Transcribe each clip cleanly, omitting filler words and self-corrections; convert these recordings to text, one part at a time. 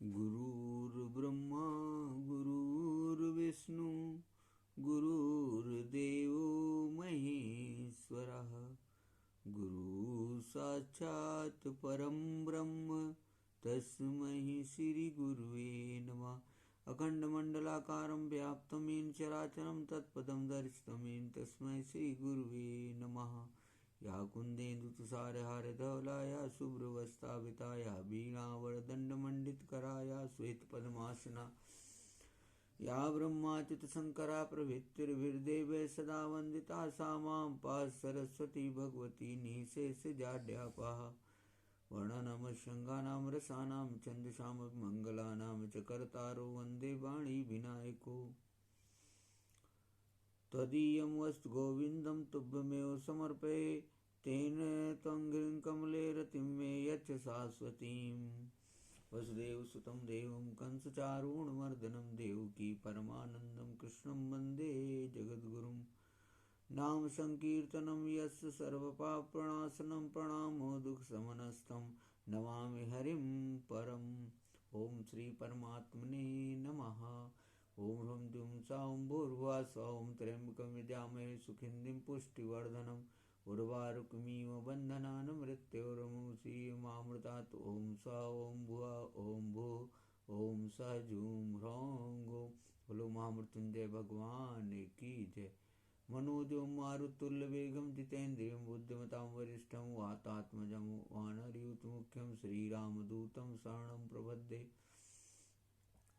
गुरुर्ब्रह्मा गुरुर्विष्णु गुरुर्देवो महेश्वरः गुरु साक्षात् परं ब्रह्म तस्मै श्री गुरुवे नमः। अखंडमंडलाकारं व्याप्तं येन चराचरं तत्पदं दर्शितं येन तस्मै श्री गुरुवे नमः। या कुन्देन्दुतुषारहारधवला या शुभ्रवस्त्रावृता या वीणावरदण्डमण्डितकरा या श्वेतपद्मासना या ब्रह्माच्युतशङ्करा प्रभृतिर्भिर्देवैः सदा वन्दिता सा मां पाहि सरस्वती भगवती निःशेषजाड्यापहा। वर्णनमशृङ्गानां रसानां छन्दसां मङ्गलानां च कर्तारो वन्दे वाणी विनायको। त्वदीयं वस्तु गोविन्दं तुभ्यमेव समर्पये तेन त्वङ्घ्रिं कमले रतिं मे यच्छ शाश्वतीं। वसुदेवसुतं देवं कंसचारूणमर्दनं देवकी परमानन्दं कृष्णं वन्दे जगद्गुरुं। नाम संकीर्तनं यस्य सर्वपापप्रणाशनं प्रणामो दुःखशमनस्तं नमामि हरिं परम्। ओम श्री परमात्मने नमः। ओम ह्रौं द्युं सौं भूर्भुवः स्वं त्र्यम्बकं यजामहे सुगन्धिं पुष्टिवर्धनम् उर्वारुकमिव बन्धनान् मृत्योर्मुक्षीयमामृतात्। ओम स ओम भुवः ओम भुः ओम स जूं ह्रौं गो। बोलो महामृत्युंजय भगवान की जय। मनोजं मारुतुल्यवेगं जितेन्द्रियं बुद्धिमतां वरिष्ठं वातात्मजं वानरयूथमुख्यं श्रीरामदूतं शरणं प्रपद्ये।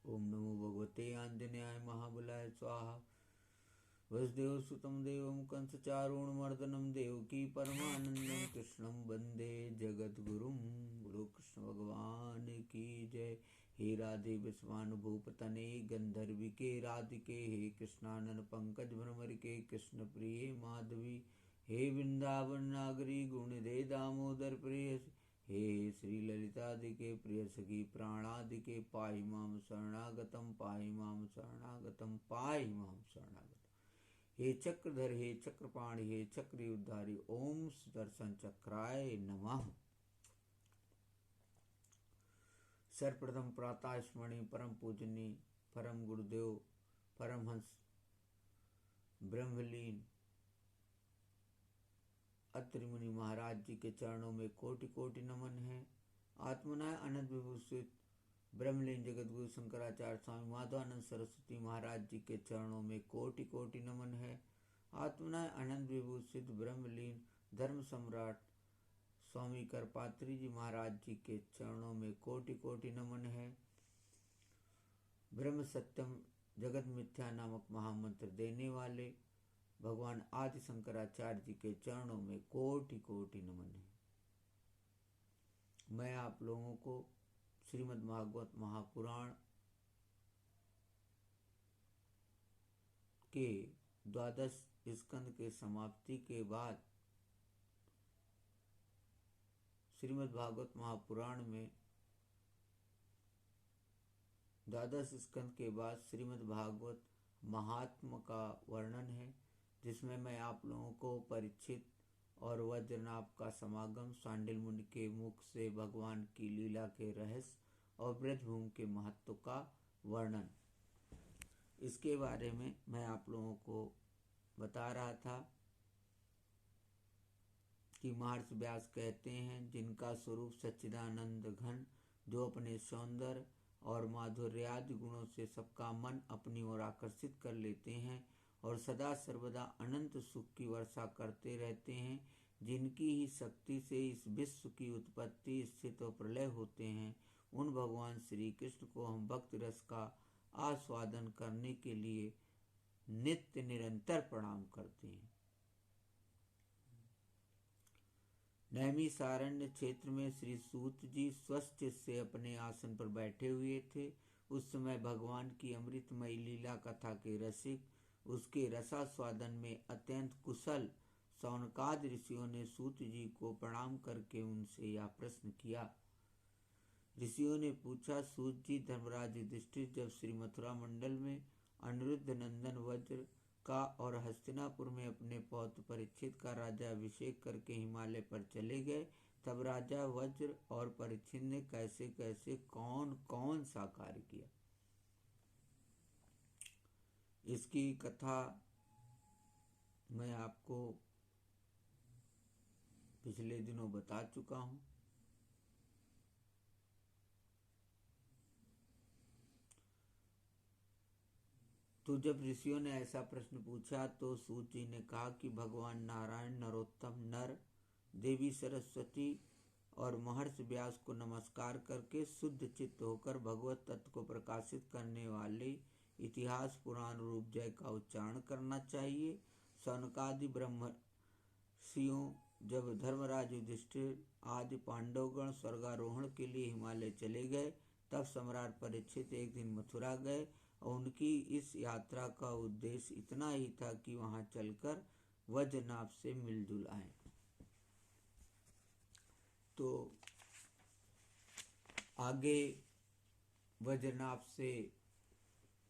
ओम नमो भगवते आंजनेयाय महाबलाय स्वाहा। वसुदेवसुतं देवं कंसचारूणमर्दनं देवकी परमानन्दं कृष्णं वन्दे जगद्गुरुं। बोलो कृष्ण भगवान की जय। हे राधे विश्वानुभूपतने गंधर्विके राधिके हे कृष्णानन पंकज भ्रमरिके कृष्ण प्रिय माधवी। हे वृंदावन नागरी गुणदे दामोदर प्रिय हे श्री ललितादिके प्रिय सखी प्राणादिके पाहि मां शरणागतं पाहि मां शरणागतं पाहि मां शरणागतं। हे चक्रधर हे चक्रपाणि हे चक्रयुधारी ओम सुदर्शन चक्राय नमः। सर्वप्रथम प्रातः स्मरणीय परम पूजनीय परम गुरुदेव परमहंस ब्रह्मलीन अत्रि मुनि महाराज जी के चरणों में कोटि कोटि नमन है। आत्मनाय अनंत विभूषित ब्रह्मलीन जगतगुरु शंकराचार्य स्वामी माधवानंद सरस्वती महाराज जी के चरणों में कोटि कोटि नमन है। आत्मनाय अनंत विभूषित ब्रह्मलीन धर्म सम्राट स्वामी करपात्री जी महाराज जी के चरणों में कोटि कोटि नमन है। ब्रह्म सत्यम जगत मिथ्या नामक महामंत्र देने वाले भगवान आदि शंकराचार्य जी के चरणों में कोटि कोटि नमन है। मैं आप लोगों को श्रीमद् भागवत महापुराण के 12 स्कंद के समाप्ति के बाद श्रीमद् भागवत महापुराण में 12 स्कंद के बाद श्रीमद् भागवत महात्म का वर्णन है, जिसमें मैं आप लोगों को परीक्षित और वज्रनाभ का समागम, सांडिल मुनि के मुख से भगवान की लीला के रहस्य और ब्रजभूमि के महत्व का वर्णन, इसके बारे में मैं आप लोगों को बता रहा था कि महर्षि व्यास कहते हैं, जिनका स्वरूप सच्चिदानंद घन, जो अपने सौंदर्य और माधुर्यादि गुणों से सबका मन अपनी ओर आकर्षित कर लेते हैं और सदा सर्वदा अनंत सुख की वर्षा करते रहते हैं, जिनकी ही शक्ति से इस विश्व की उत्पत्ति स्थिति और प्रलय होते हैं, उन भगवान श्री कृष्ण को हम भक्ति रस का आस्वादन करने के लिए नित्य निरंतर प्रणाम करते हैं। नैमिषारण्य क्षेत्र में श्री सूत जी स्वस्थ से अपने आसन पर बैठे हुए थे। उस समय भगवान की अमृतमयी लीला कथा के रसिक, उसके रसास्वादन में अत्यंत कुशल शौनकादि ऋषियों ने सूत जी को प्रणाम करके उनसे यह प्रश्न किया। ऋषियों ने पूछा, सूत जी, धर्मराज युधिष्ठिर जब श्री मथुरा मंडल में अनिरुद्ध नंदन वज्र का और हस्तिनापुर में अपने पौत्र परीक्षित का राज्याभिषेक करके हिमालय पर चले गए, तब राजा वज्र और परीक्षित ने कैसे कैसे कौन कौन सा कार्य किया, इसकी कथा मैं आपको पिछले दिनों बता चुका हूँ। तो जब ऋषियों ने ऐसा प्रश्न पूछा तो सूत जी ने कहा कि भगवान नारायण, नरोत्तम, नर, देवी सरस्वती और महर्षि व्यास को नमस्कार करके शुद्ध चित्त होकर भगवत तत्व को प्रकाशित करने वाले इतिहास पुराण रूप जय का उच्चारण करना चाहिए। सनकादि ब्रह्मर्षियों जब धर्मराज युधिष्ठिर आदि पांडवगण स्वर्गारोहण के लिए हिमालय चले गए, तब सम्राट परीक्षित एक दिन मथुरा गए और उनकी इस यात्रा का उद्देश्य इतना ही था कि वहां चलकर वज्रनाभ से मिलजुल आए। तो आगे वज्रनाभ से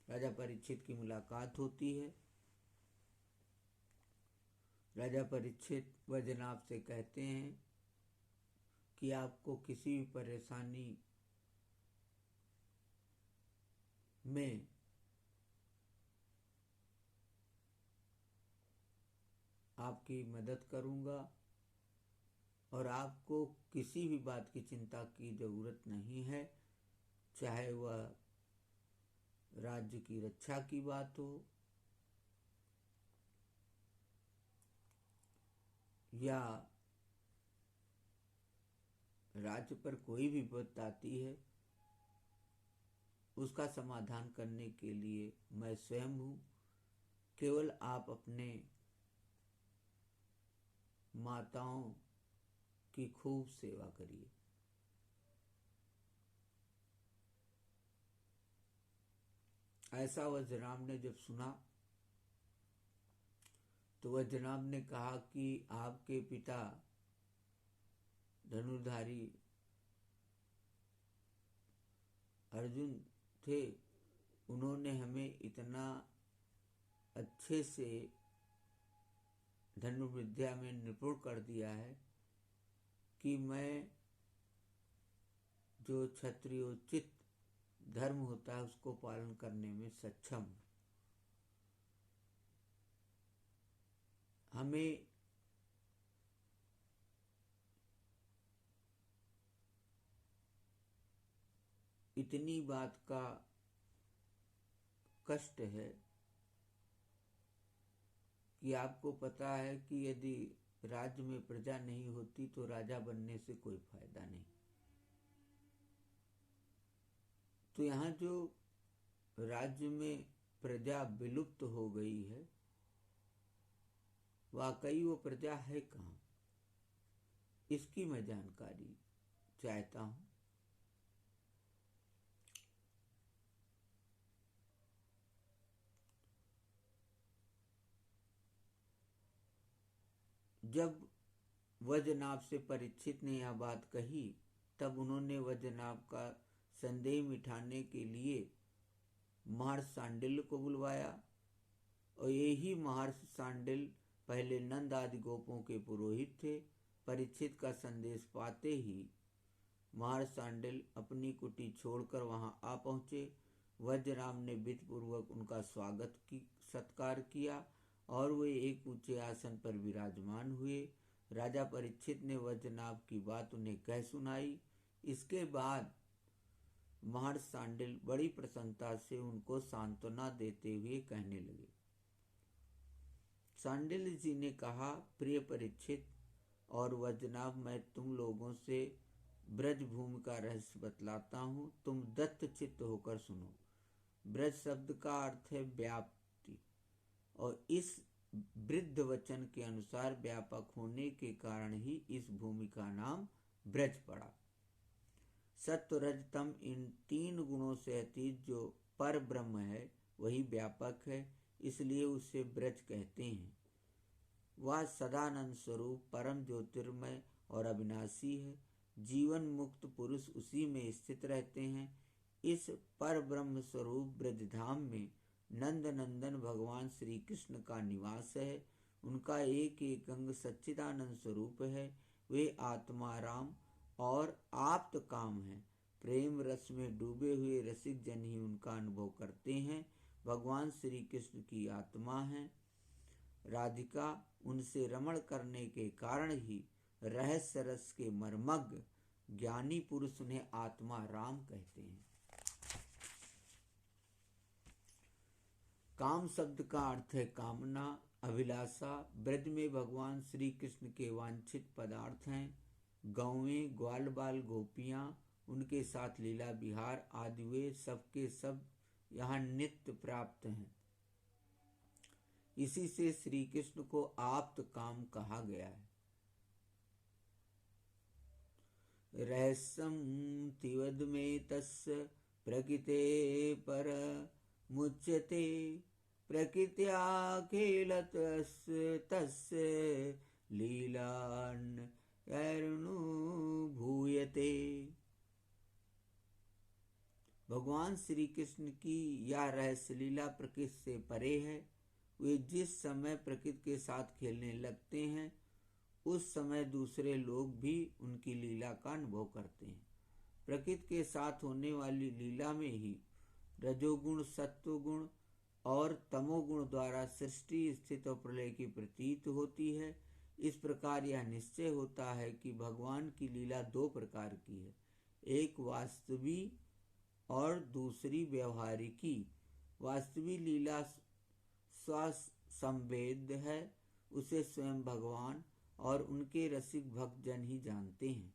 राजा परीक्षित की मुलाकात होती है। राजा परीक्षित वज्रनाभ से कहते हैं कि आपको किसी भी परेशानी में आपकी मदद करूंगा और आपको किसी भी बात की चिंता की जरूरत नहीं है, चाहे वह राज्य की रक्षा की बात हो या राज्य पर कोई भी विपत्ति आती है, उसका समाधान करने के लिए मैं स्वयं हूँ। केवल आप अपने माताओं की खूब सेवा करिए। ऐसा वज्रनाभ ने जब सुना तो वज्रनाभ ने कहा कि आपके पिता धनुर्धारी अर्जुन थे, उन्होंने हमें इतना अच्छे से धनुर्विद्या में निपुण कर दिया है कि मैं जो क्षत्रियोचित धर्म होता है उसको पालन करने में सक्षम हूँ। हमें इतनी बात का कष्ट है कि आपको पता है कि यदि राज्य में प्रजा नहीं होती तो राजा बनने से कोई फायदा नहीं। तो यहाँ जो राज्य में प्रजा विलुप्त हो गई है, वाकई वो प्रजा है कहाँ, इसकी मैं जानकारी चाहता हूँ। जब वज्रनाभ से परीक्षित ने यह बात कही, तब उन्होंने वज्रनाभ का संदेह मिटाने के लिए महर्षि शांडिल्य को बुलवाया और यही महर्षि शांडिल्य पहले नंद आदि गोपों के पुरोहित थे। परीक्षित का संदेश पाते ही महर्षि शांडिल्य अपनी कुटी छोड़कर वहां आ पहुंचे। वज्रनाभ ने विधिपूर्वक उनका सत्कार किया और वे एक ऊंचे आसन पर विराजमान हुए। राजा परीक्षित ने वज्रनाभ की बात उन्हें कह सुनाई। इसके बाद महर्षि शांडिल्य बड़ी प्रसन्नता से उनको सांत्वना देते हुए कहने लगे। शांडिल्य जी ने कहा, प्रिय परीक्षित और वज्रनाभ, मैं तुम लोगों से ब्रज भूमि का रहस्य बतलाता हूँ, तुम दत्त चित्त होकर सुनो। ब्रज शब्द का अर्थ है व्याप्ति और इस वृद्ध वचन के अनुसार व्यापक होने के कारण ही इस भूमि का नाम ब्रज पड़ा। सत्व रज तम इन तीन गुणों से अतीत जो पर ब्रह्म है वही व्यापक है, इसलिए उसे ब्रज कहते हैं। वह सदानंद स्वरूप परम ज्योतिर्मय और अविनाशी है। जीवन मुक्त पुरुष उसी में स्थित रहते हैं। इस पर ब्रह्म स्वरूप ब्रजधाम में नंद नंदन भगवान श्री कृष्ण का निवास है। उनका एक एक अंग सच्चिदानंद स्वरूप है। वे आत्मा राम और आप्त काम हैं। प्रेम रस में डूबे हुए रसिक जन ही उनका अनुभव करते हैं। भगवान श्री कृष्ण की आत्मा है राधिका, उनसे रमण करने के कारण ही रहस्य रस के मर्मज्ञ ज्ञानी पुरुष उन्हें आत्मा राम कहते हैं। काम शब्द का अर्थ है कामना, अभिलाषा। ब्रज में भगवान श्री कृष्ण के वांछित पदार्थ हैं गौवें, ग्वाल बाल गोपियाँ, उनके साथ लीला विहार आदि वे सबके सब यहाँ नित्य प्राप्त हैं। इसी से श्री कृष्ण को आप्त काम कहा गया है। रहस्यम तिवद में तस्य प्रकृते पर मुच्यते प्रकृत्या खेलत तस्य लीलान भूयते। भगवान श्री कृष्ण की यह रहस्य लीला प्रकृति से परे है। वे जिस समय प्रकृति के साथ खेलने लगते हैं उस समय दूसरे लोग भी उनकी लीला का अनुभव करते हैं। प्रकृति के साथ होने वाली लीला में ही रजोगुण, सत्वगुण और तमोगुण द्वारा सृष्टि, स्थिति और प्रलय की प्रतीत होती है। इस प्रकार यह निश्चय होता है कि भगवान की लीला दो प्रकार की है, एक वास्तविक और दूसरी व्यवहारिकी। वास्तविक लीला स्वसंवेद है, उसे स्वयं भगवान और उनके रसिक भक्तजन ही जानते हैं।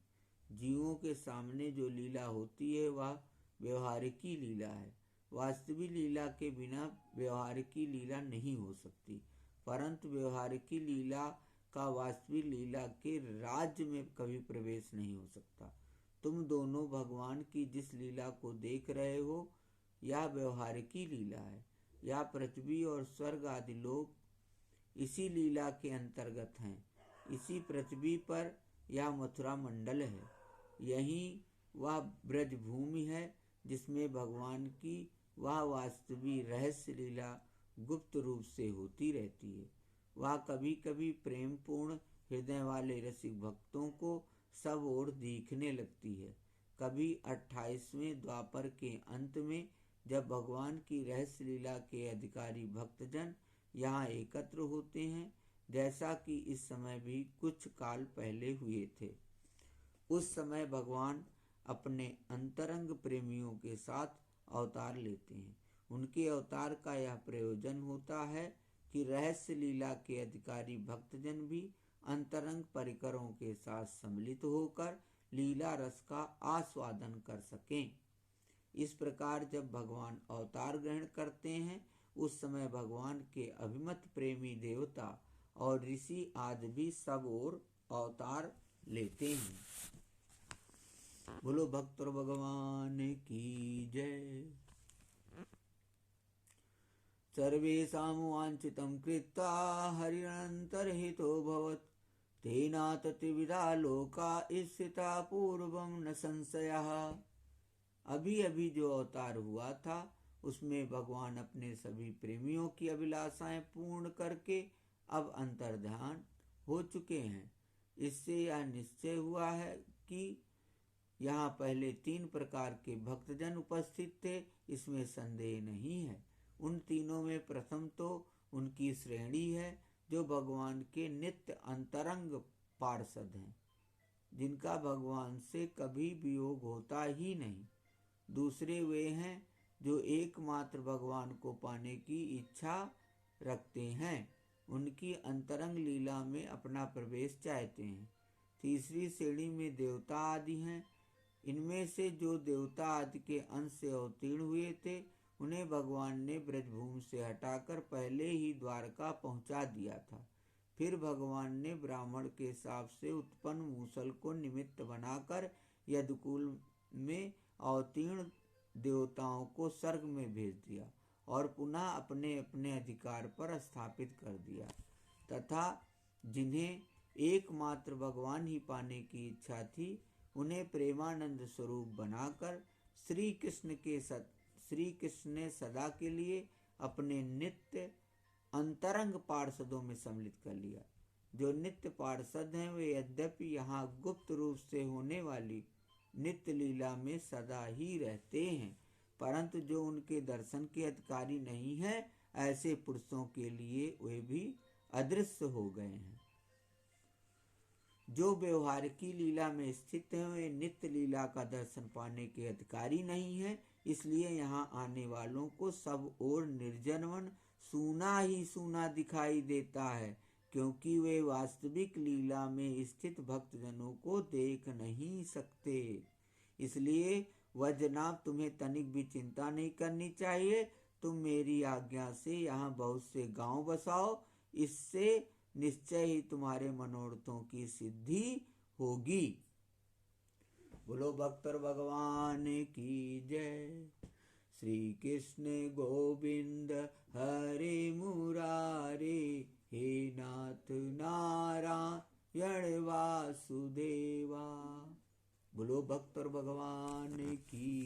जीवों के सामने जो लीला होती है वह व्यवहारिकी लीला है। वास्तविक लीला के बिना व्यवहारिकी लीला नहीं हो सकती, परंतु व्यवहारिकी लीला का वास्तविक लीला के राज्य में कभी प्रवेश नहीं हो सकता। तुम दोनों भगवान की जिस लीला को देख रहे हो यह व्यवहारिकी लीला है। यह पृथ्वी और स्वर्ग आदि लोग इसी लीला के अंतर्गत हैं। इसी पृथ्वी पर यह मथुरा मंडल है। यही वह ब्रज भूमि है जिसमें भगवान की वह वास्तविक रहस्य लीला गुप्त रूप से होती रहती है। वह कभी कभी प्रेम पूर्ण हृदय वाले रसिक भक्तों को सब ओर दिखने लगती है। कभी 28वें द्वापर के अंत में जब भगवान की रहस्य लीला के अधिकारी भक्तजन यहाँ एकत्र होते हैं, जैसा कि इस समय भी कुछ काल पहले हुए थे, उस समय भगवान अपने अंतरंग प्रेमियों के साथ अवतार लेते हैं। उनके अवतार का यह प्रयोजन होता है कि रहस्य लीला के अधिकारी भक्तजन भी अंतरंग परिकरों के साथ सम्मिलित होकर लीला रस का आस्वादन कर सकें। इस प्रकार जब भगवान अवतार ग्रहण करते हैं उस समय भगवान के अभिमत प्रेमी देवता और ऋषि आदि भी सब ओर अवतार लेते हैं। बोलो भक्त भगवान की जय। सर्वेषां वांछितं कृत्वा हरिरन्तर्हितो भवत् तेनाततिविधा लोका स्थिता पूर्वं न संशयः। अभी अभी जो अवतार हुआ था उसमें भगवान अपने सभी प्रेमियों की अभिलाषाएं पूर्ण करके अब अंतर्ध्यान हो चुके हैं। इससे यह निश्चय हुआ है कि यहाँ पहले 3 प्रकार के भक्तजन उपस्थित थे, इसमें संदेह नहीं है। उन तीनों में प्रथम तो उनकी श्रेणी है जो भगवान के नित्य अंतरंग पार्षद हैं, जिनका भगवान से कभी वियोग होता ही नहीं। दूसरे वे हैं जो एकमात्र भगवान को पाने की इच्छा रखते हैं, उनकी अंतरंग लीला में अपना प्रवेश चाहते हैं। तीसरी श्रेणी में देवता आदि हैं। इनमें से जो देवता आदि के अंश से अवतीर्ण हुए थे उन्हें भगवान ने ब्रजभूमि से हटाकर पहले ही द्वारका पहुंचा दिया था। फिर भगवान ने ब्राह्मण के शाप से उत्पन्न मूसल को निमित्त बनाकर यदुकुल में अवतीर्ण देवताओं को स्वर्ग में भेज दिया और पुनः अपने अपने अधिकार पर स्थापित कर दिया, तथा जिन्हें एकमात्र भगवान ही पाने की इच्छा थी उन्हें प्रेमानंद स्वरूप बनाकर श्री कृष्ण ने सदा के लिए अपने नित्य अंतरंग पार्षदों में सम्मिलित कर लिया। जो नित्य पार्षद हैं वे यद्यपि यहाँ गुप्त रूप से होने वाली नित्य लीला में सदा ही रहते हैं, परंतु जो उनके दर्शन के अधिकारी नहीं हैं, ऐसे पुरुषों के लिए वे भी अदृश्य हो गए हैं। जो व्यवहार की लीला में स्थित हैं वे नित्य लीला का दर्शन पाने के अधिकारी नहीं हैं, इसलिए यहाँ आने वालों को सब ओर निर्जन वन सूना ही सूना दिखाई देता है, क्योंकि वे वास्तविक लीला में स्थित भक्तजनों को देख नहीं सकते। इसलिए वह जनाब, तुम्हें तनिक भी चिंता नहीं करनी चाहिए। तुम मेरी आज्ञा से यहाँ बहुत से गांव बसाओ, इससे निश्चय ही तुम्हारे मनोरथों की सिद्धि होगी। बोलो भक्तर भगवान की जय। श्री कृष्ण गोविंद हरे मुरारे, हे नाथ नारायण वासुदेवा। बोलो भक्तर भगवान की